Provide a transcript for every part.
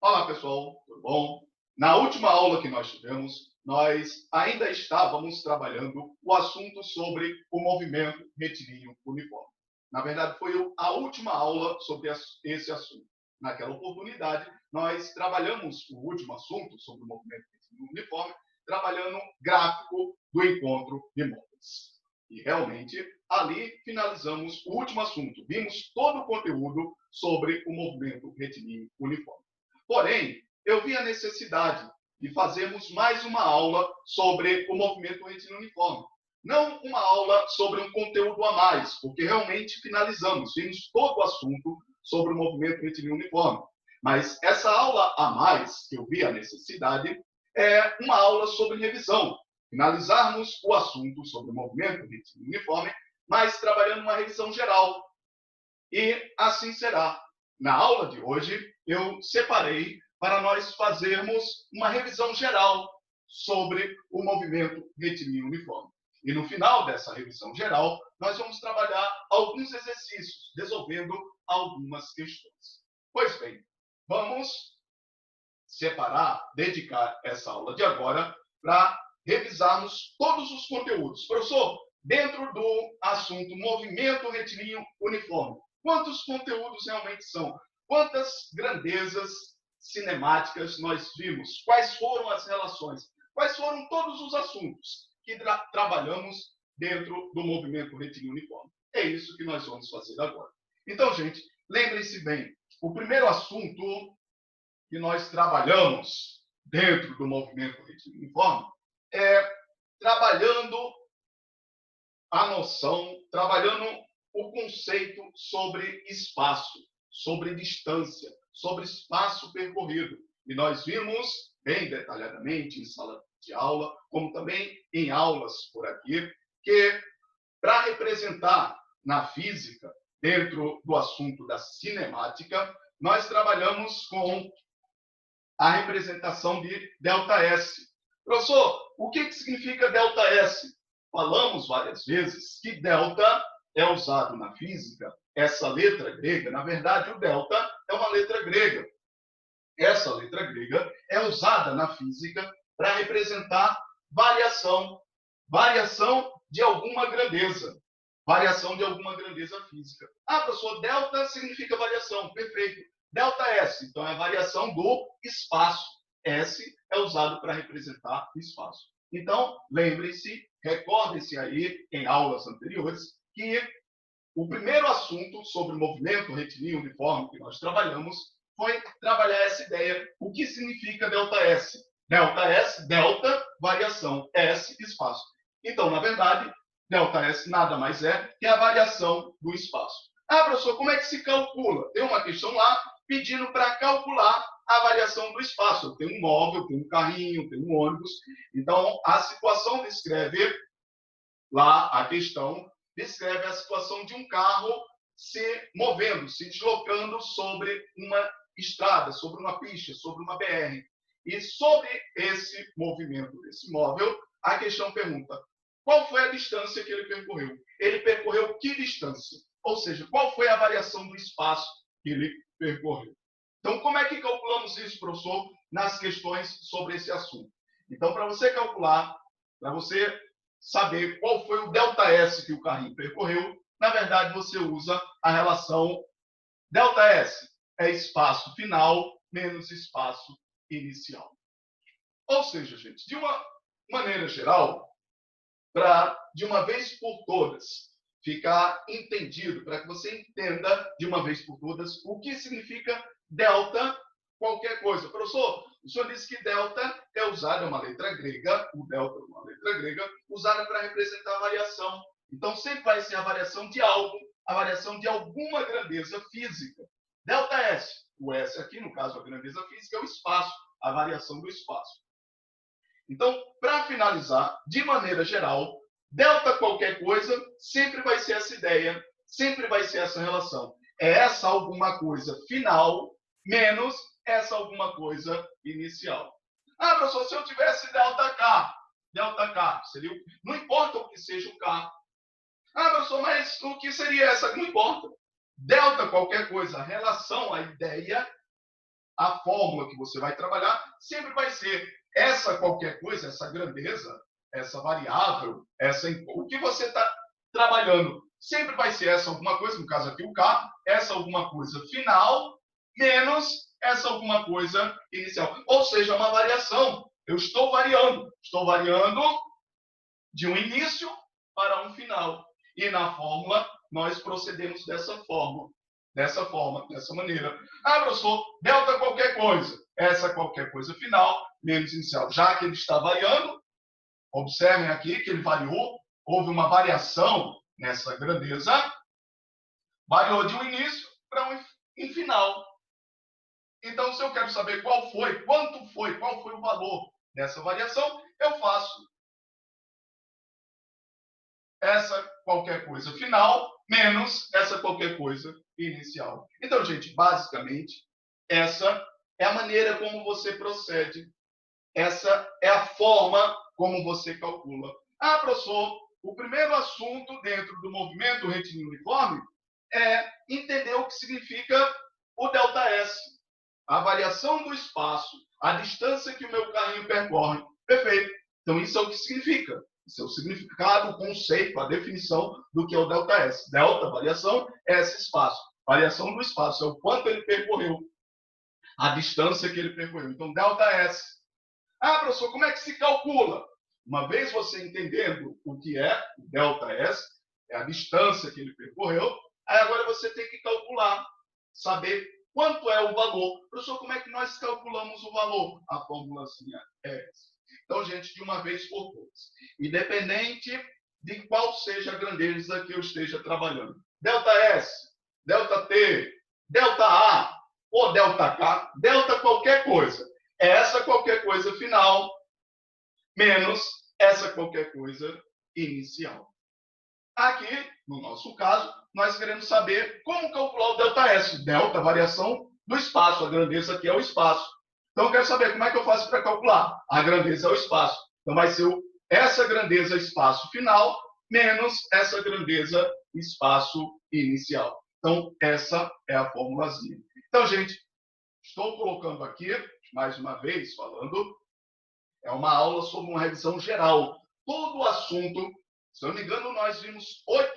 Olá, pessoal, tudo bom? Na última aula que nós tivemos, nós ainda estávamos trabalhando o assunto sobre o movimento retilíneo uniforme. Na verdade, foi a última aula sobre esse assunto. Naquela oportunidade, nós trabalhamos o último assunto sobre o movimento retilíneo uniforme, trabalhando gráfico do encontro de móveis. E realmente, ali finalizamos o último assunto. Vimos todo o conteúdo sobre o movimento retilíneo uniforme. Porém, eu vi a necessidade de fazermos mais uma aula sobre o movimento retilíneo uniforme. Não uma aula sobre um conteúdo a mais, porque realmente finalizamos, vimos todo o assunto sobre o movimento retilíneo uniforme. Mas essa aula a mais, que eu vi a necessidade, é uma aula sobre revisão. Finalizarmos o assunto sobre o movimento retilíneo uniforme, mas trabalhando uma revisão geral. E assim será. Na aula de hoje, eu separei para nós fazermos uma revisão geral sobre o movimento retilíneo uniforme. E no final dessa revisão geral, nós vamos trabalhar alguns exercícios, resolvendo algumas questões. Pois bem, vamos dedicar essa aula de agora para revisarmos todos os conteúdos. Professor, dentro do assunto movimento retilíneo uniforme, quantos conteúdos realmente são? Quantas grandezas cinemáticas nós vimos? Quais foram as relações? Quais foram todos os assuntos que trabalhamos dentro do movimento retilíneo uniforme? É isso que nós vamos fazer agora. Então, gente, lembrem-se bem, o primeiro assunto que nós trabalhamos dentro do movimento retilíneo uniforme é trabalhando a noção, trabalhando o conceito sobre espaço, sobre distância, sobre espaço percorrido. E nós vimos bem detalhadamente em sala de aula, como também em aulas por aqui, que para representar na física, dentro do assunto da cinemática, nós trabalhamos com a representação de ΔS. Professor, o que significa ΔS? Falamos várias vezes que delta é usado na física, essa letra grega, na verdade, o delta é uma letra grega. Essa letra grega é usada na física para representar variação, variação de alguma grandeza, variação de alguma grandeza física. Ah, professor, delta significa variação, perfeito. Delta S, então é a variação do espaço. S é usado para representar o espaço. Então, lembrem-se, recordem-se aí em aulas anteriores que o primeiro assunto sobre o movimento retilíneo uniforme que nós trabalhamos foi trabalhar essa ideia. O que significa ΔS? ΔS, delta, variação, S, espaço. Então, na verdade, ΔS nada mais é que a variação do espaço. Ah, professor, como é que se calcula? Tem uma questão lá pedindo para calcular a variação do espaço. Eu tenho um móvel, eu tenho um carrinho, eu tenho um ônibus. Então, a situação descreve lá, a questão descreve a situação de um carro se movendo, se deslocando sobre uma estrada, sobre uma pista, sobre uma BR. E sobre esse movimento desse móvel, a questão pergunta: qual foi a distância que ele percorreu? Ele percorreu que distância? Ou seja, qual foi a variação do espaço que ele percorreu? Então, como é que calculamos isso, professor, nas questões sobre esse assunto? Então, para você calcular, para você saber qual foi o ΔS que o carrinho percorreu, na verdade, você usa a relação ΔS, é espaço final menos espaço inicial. Ou seja, gente, de uma maneira geral, para de uma vez por todas ficar entendido, para que você entenda de uma vez por todas o que significa delta qualquer coisa. Professor, o senhor disse que delta é usada, é uma letra grega, o delta é uma letra grega, usada para representar a variação. Então, sempre vai ser a variação de algo, a variação de alguma grandeza física. Delta S, o S aqui, no caso, a grandeza física, é o espaço, a variação do espaço. Então, para finalizar, de maneira geral, delta qualquer coisa sempre vai ser essa ideia, sempre vai ser essa relação. É essa alguma coisa final menos essa alguma coisa inicial. Ah, professor, se eu tivesse delta K seria, não importa o que seja o K. Ah, professor, mas o que seria essa? Não importa. Delta qualquer coisa, a relação, a ideia, a fórmula que você vai trabalhar sempre vai ser essa qualquer coisa, essa grandeza, essa variável, o que você está trabalhando. Sempre vai ser essa alguma coisa, no caso aqui o K, essa alguma coisa final, menos essa alguma coisa inicial. Ou seja, uma variação. Eu estou variando de um início para um final. E na fórmula, nós procedemos dessa maneira. Ah, professor, delta qualquer coisa. Essa qualquer coisa final, menos inicial. Já que ele está variando, observem aqui que ele variou, houve uma variação nessa grandeza, variou de um início para um final. Então, se eu quero saber qual foi o valor dessa variação, eu faço essa qualquer coisa final menos essa qualquer coisa inicial. Então, gente, basicamente, essa é a maneira como você procede. Essa é a forma como você calcula. Ah, professor, o primeiro assunto dentro do movimento retilíneo uniforme é entender o que significa o ΔS, a variação do espaço, a distância que o meu carrinho percorre. Perfeito. Então, isso é o que significa. Isso é o significado, o conceito, a definição do que é o ΔS. Delta, variação, S, espaço. Variação do espaço é o quanto ele percorreu, a distância que ele percorreu. Então, ΔS. Ah, professor, como é que se calcula? Uma vez você entendendo o que é o ΔS, é a distância que ele percorreu, aí agora você tem que calcular, saber quanto é o valor. Professor, como é que nós calculamos o valor? A formulazinha é essa. Então, gente, de uma vez por todas. Independente de qual seja a grandeza que eu esteja trabalhando. ΔS, ΔT, ΔA ou ΔK, delta qualquer coisa. Essa qualquer coisa final menos essa qualquer coisa inicial. Aqui, no nosso caso, nós queremos saber como calcular o ΔS. Delta, variação do espaço. A grandeza aqui é o espaço. Então, eu quero saber como é que eu faço para calcular. A grandeza é o espaço. Então, vai ser essa grandeza espaço final menos essa grandeza espaço inicial. Então, essa é a formulazinha. Então, gente, estou colocando aqui, mais uma vez, falando, é uma aula sobre uma revisão geral. Todo o assunto, se eu não me engano, nós vimos 8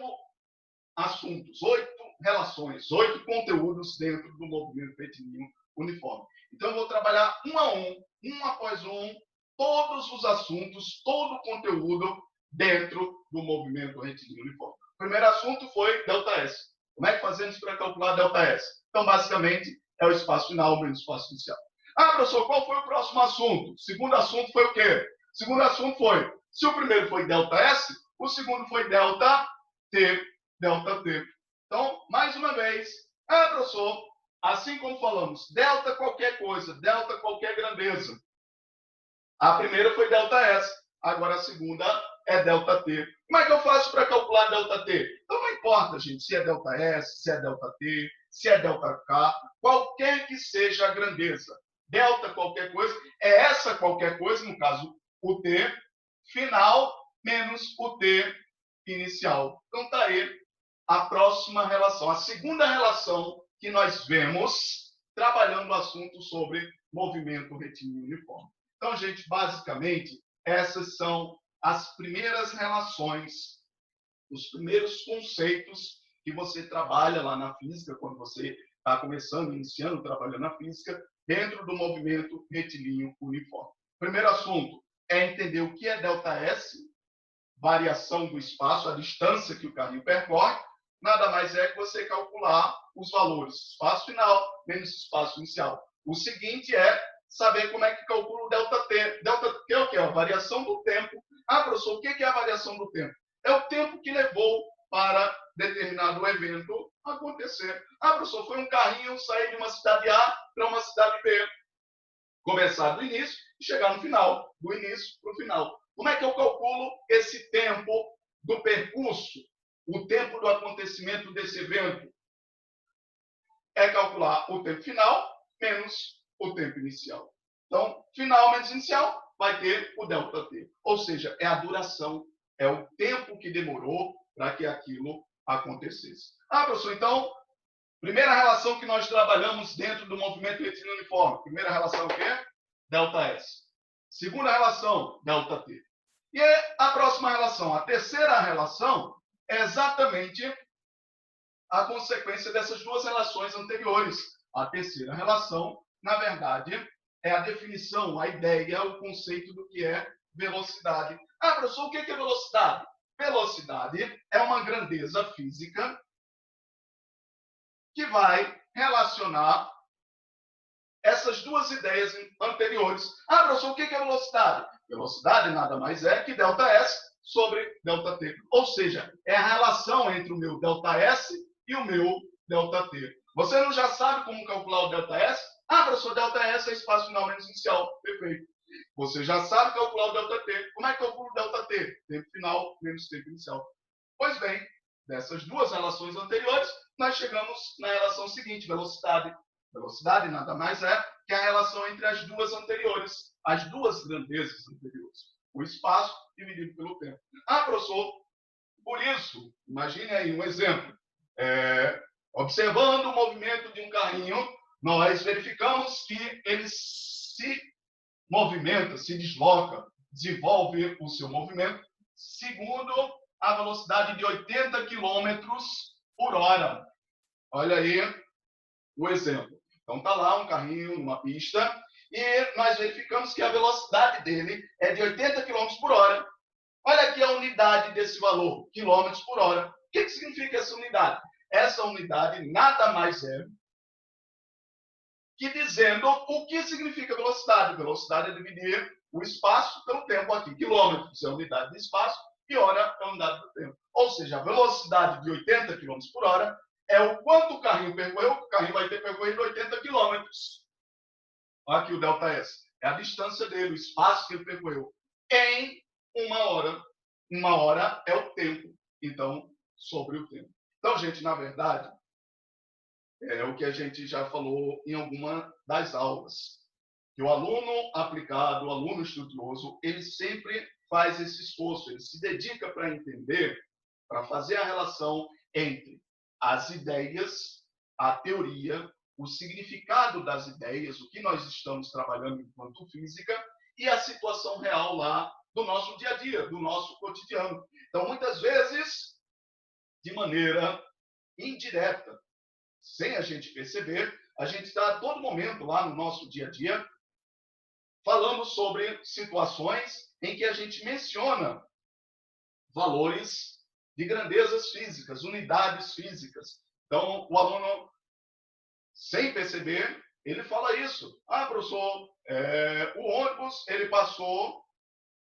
assuntos, 8 relações, 8 conteúdos dentro do movimento retilíneo uniforme. Então, eu vou trabalhar um após um, todos os assuntos, todo o conteúdo dentro do movimento retilíneo uniforme. O primeiro assunto foi ΔS. Como é que fazemos para calcular ΔS? Então, basicamente, é o espaço final menos o espaço inicial. Ah, professor, qual foi o próximo assunto? O segundo assunto foi o quê? O segundo assunto foi, se o primeiro foi ΔS, o segundo foi ΔT. Então, mais uma vez, professor, assim como falamos, delta qualquer coisa, delta qualquer grandeza. A primeira foi ΔS, agora a segunda é ΔT. Como é que eu faço para calcular ΔT? Então não importa, gente, se é ΔS, se é ΔT, se é ΔK, qualquer que seja a grandeza. Delta qualquer coisa, é essa qualquer coisa, no caso, o T final menos o T inicial. Então está aí a próxima relação, a segunda relação que nós vemos trabalhando o assunto sobre movimento retilíneo uniforme. Então, gente, basicamente, essas são as primeiras relações, os primeiros conceitos que você trabalha lá na física, quando você está começando, iniciando, trabalhando na física, dentro do movimento retilíneo uniforme. Primeiro assunto é entender o que é ΔS, variação do espaço, a distância que o carrinho percorre. Nada mais é que você calcular os valores, espaço final menos espaço inicial. O seguinte é saber como é que calcula o ΔT. ΔT é o quê? A variação do tempo. Ah, professor, o que é a variação do tempo? É o tempo que levou para determinado evento acontecer. Ah, professor, foi um carrinho sair de uma cidade A para uma cidade B. Começar do início e chegar no final. Do início para o final. Como é que eu calculo esse tempo do percurso? O tempo do acontecimento desse evento? É calcular o tempo final menos o tempo inicial. Então, final menos inicial vai ter o ΔT. Ou seja, é a duração, é o tempo que demorou para que aquilo acontecesse. Ah, professor, então, Primeira relação que nós trabalhamos dentro do movimento retilíneo uniforme. Primeira relação o quê? ΔS. Segunda relação, ΔT. E a próxima relação, a terceira relação, é exatamente a consequência dessas duas relações anteriores. A terceira relação, na verdade, é a definição, a ideia, o conceito do que é velocidade. Ah, professor, o que é velocidade? Velocidade é uma grandeza física que vai relacionar essas duas ideias anteriores. Ah, professor, o que é velocidade? Velocidade nada mais é que ΔS sobre ΔT. Ou seja, é a relação entre o meu ΔS e o meu ΔT. Você não já sabe como calcular o ΔS? Ah, professor, ΔS é espaço final menos inicial. Perfeito. Você já sabe calcular o ΔT. Como é que eu calculo o ΔT? Tempo final menos tempo inicial. Pois bem, dessas duas relações anteriores, nós chegamos na relação seguinte, velocidade. Velocidade nada mais é que a relação entre as duas anteriores, as duas grandezas anteriores. O espaço dividido pelo tempo. Ah, professor, por isso, imagine aí um exemplo. Observando o movimento de um carrinho, nós verificamos que ele se movimenta, se desloca, desenvolve o seu movimento segundo a velocidade de 80 km por hora. Olha aí o exemplo. Então está lá um carrinho numa pista e nós verificamos que a velocidade dele é de 80 km por hora. Olha aqui a unidade desse valor, quilômetros por hora. O que significa essa unidade? Essa unidade nada mais é que dizendo o que significa velocidade. Velocidade é dividir o espaço pelo tempo aqui. Quilômetros é a unidade de espaço e hora é a unidade do tempo. Ou seja, a velocidade de 80 km por hora é o quanto o carrinho percorreu. O carrinho vai ter percorrido 80 km. Olha aqui o ΔS. É a distância dele, o espaço que ele percorreu. Em uma hora. Uma hora é o tempo. Então, sobre o tempo. Então, gente, na verdade, é o que a gente já falou em alguma das aulas. Que o aluno aplicado, o aluno estudioso, ele sempre faz esse esforço, ele se dedica para entender, para fazer a relação entre as ideias, a teoria, o significado das ideias, o que nós estamos trabalhando enquanto física, e a situação real lá do nosso dia a dia, do nosso cotidiano. Então, muitas vezes, de maneira indireta, sem a gente perceber, a gente está a todo momento lá no nosso dia a dia falando sobre situações em que a gente menciona valores de grandezas físicas, unidades físicas. Então, o aluno, sem perceber, ele fala isso. Ah, professor, o ônibus ele passou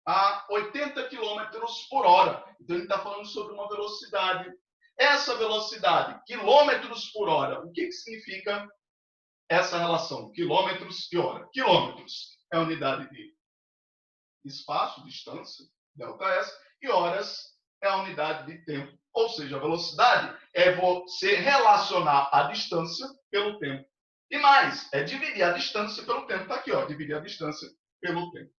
a 80 km por hora. Então, ele está falando sobre uma velocidade. Essa velocidade, quilômetros por hora, o que significa essa relação? Quilômetros e hora. Quilômetros é a unidade de espaço, distância, ΔS, e horas é a unidade de tempo. Ou seja, a velocidade é você relacionar a distância pelo tempo. E mais, é dividir a distância pelo tempo. Está aqui, ó, dividir a distância pelo tempo.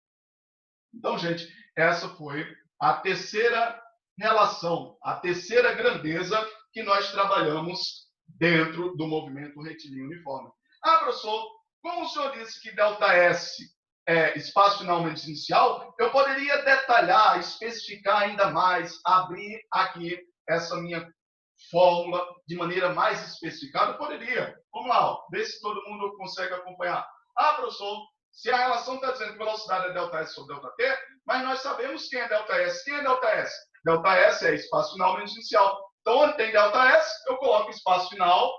Então, gente, essa foi a terceira relação, a terceira grandeza que nós trabalhamos dentro do movimento retilíneo uniforme. Ah, professor, como o senhor disse que ΔS é espaço final menos inicial, eu poderia detalhar, especificar ainda mais, abrir aqui essa minha fórmula de maneira mais especificada? Poderia. Vamos lá, ó, ver se todo mundo consegue acompanhar. Ah, professor, se a relação está dizendo que velocidade é ΔS sobre ΔT, mas nós sabemos quem é ΔS. Quem é ΔS? ΔS é espaço final menos inicial. Então, onde tem ΔS, eu coloco espaço final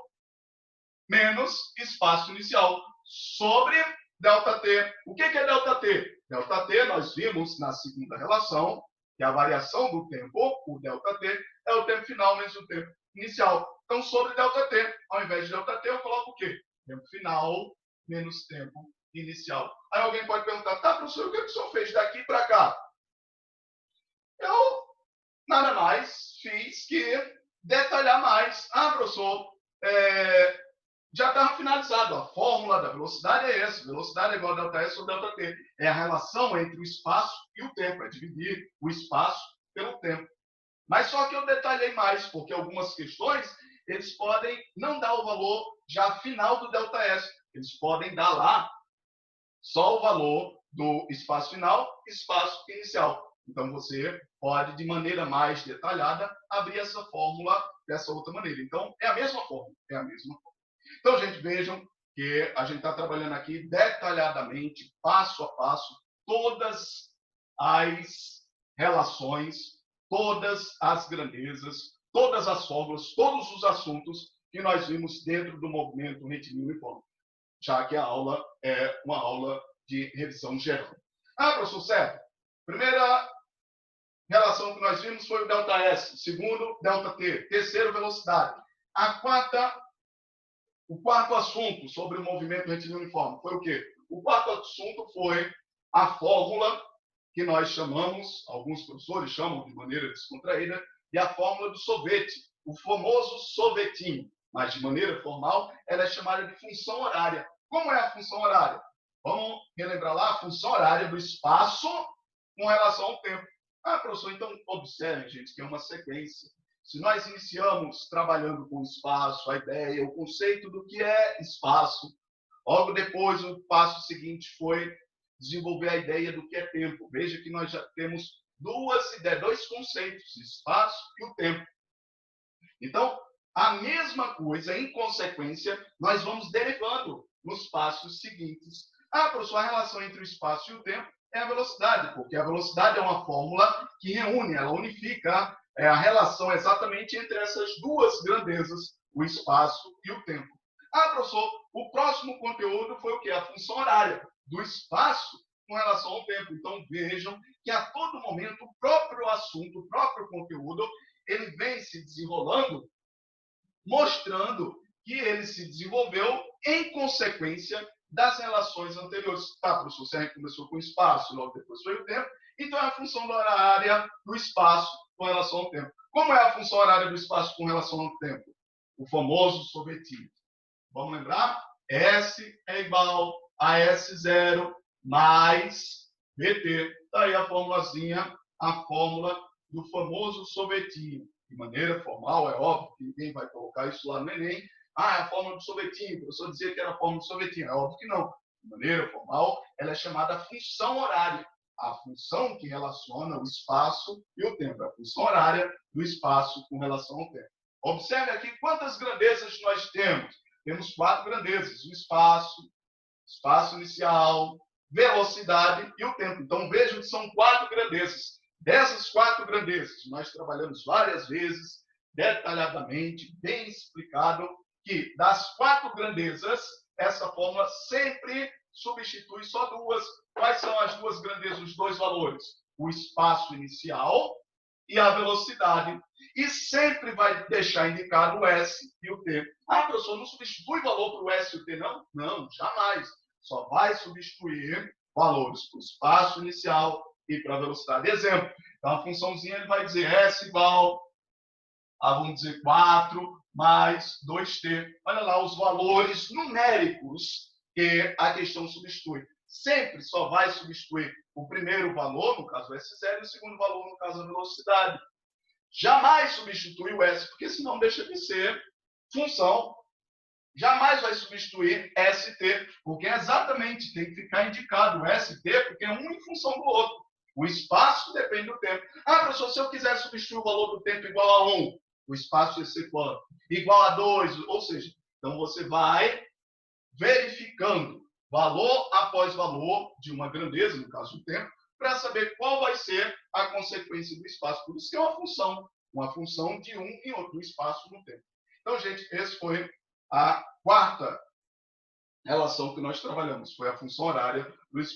menos espaço inicial sobre ΔT. O que é ΔT? ΔT, nós vimos na segunda relação, que é a variação do tempo, o ΔT, é o tempo final menos o tempo inicial. Então, sobre ΔT, ao invés de ΔT, eu coloco o quê? Tempo final menos tempo inicial. Aí alguém pode perguntar, tá, professor, o que o senhor fez daqui para cá? Eu nada mais fiz que detalhar mais. Ah, professor, já estava finalizado. A fórmula da velocidade é essa. Velocidade é igual a ΔS sobre ΔT. É a relação entre o espaço e o tempo. É dividir o espaço pelo tempo. Mas só que eu detalhei mais, porque algumas questões eles podem não dar o valor já final do ΔS. Eles podem dar lá só o valor do espaço final, espaço inicial. Então, você pode, de maneira mais detalhada, abrir essa fórmula dessa outra maneira. Então, é a mesma fórmula. É a mesma fórmula. Então, gente, vejam que a gente está trabalhando aqui detalhadamente, passo a passo, todas as relações, todas as grandezas, todas as fórmulas, todos os assuntos que nós vimos dentro do movimento retilíneo uniforme, já que a aula é uma aula de revisão geral. Professor, certo? Primeira relação que nós vimos foi o ΔS, segundo, ΔT, terceiro, velocidade. O quarto assunto sobre o movimento retilíneo uniforme foi o quê? O quarto assunto foi a fórmula que nós chamamos, alguns professores chamam de maneira descontraída, de a fórmula do sorvete, o famoso sorvetinho. Mas, de maneira formal, ela é chamada de função horária. Como é a função horária? Vamos relembrar lá a função horária do espaço com relação ao tempo. Professor, então observe, gente, que é uma sequência. Se nós iniciamos trabalhando com espaço, a ideia, o conceito do que é espaço, logo depois o passo seguinte foi desenvolver a ideia do que é tempo. Veja que nós já temos duas ideias, dois conceitos, espaço e o tempo. Então, a mesma coisa, em consequência, nós vamos derivando nos passos seguintes. Professor, a relação entre o espaço e o tempo é a velocidade, porque a velocidade é uma fórmula que reúne, ela unifica a relação exatamente entre essas duas grandezas, o espaço e o tempo. Professor, o próximo conteúdo foi o quê? A função horária do espaço com relação ao tempo. Então, vejam que a todo momento o próprio assunto, o próprio conteúdo, ele vem se desenrolando, mostrando que ele se desenvolveu em consequência das relações anteriores. Professor, se a gente começou com o espaço, logo depois foi o tempo, então é a função horária do espaço com relação ao tempo. Como é a função horária do espaço com relação ao tempo? O famoso sorvetinho. Vamos lembrar? S é igual a S0 mais VT. Daí a formulazinha, a fórmula do famoso sorvetinho. De maneira formal, é óbvio que ninguém vai colocar isso lá no Enem. É a fórmula do sorvetinho. O professor dizia que era a fórmula do sorvetinho. É óbvio que não. De maneira formal, ela é chamada função horária. A função que relaciona o espaço e o tempo. A função horária do espaço com relação ao tempo. Observe aqui quantas grandezas nós temos. Temos 4 grandezas. O espaço inicial, velocidade e o tempo. Então, vejam que são 4 grandezas. Dessas 4 grandezas, nós trabalhamos várias vezes, detalhadamente, bem explicado, que das 4 grandezas, essa fórmula sempre substitui só 2. Quais são as 2 grandezas, os 2 valores? O espaço inicial e a velocidade. E sempre vai deixar indicado o S e o T. Professor, não substitui valor para o S e o T, não? Não, jamais. Só vai substituir valores para o espaço inicial e para a velocidade. Exemplo, então a funçãozinha ele vai dizer S igual a, vamos dizer, 4 mais 2t. Olha lá os valores numéricos que a questão substitui. Sempre só vai substituir o primeiro valor, no caso o S0, e o segundo valor, no caso a velocidade. Jamais substitui o S, porque senão deixa de ser função. Jamais vai substituir ST, porque exatamente tem que ficar indicado o ST, porque é um em função do outro. O espaço depende do tempo. Professor, se eu quiser substituir o valor do tempo igual a 1, o espaço ia ser quanto? Igual a 2, ou seja, então você vai verificando valor após valor de uma grandeza, no caso do tempo, para saber qual vai ser a consequência do espaço. Por isso que é uma função de um em outro espaço no tempo. Então, gente, esse foi a quarta relação que nós trabalhamos, foi a função horária do espaço.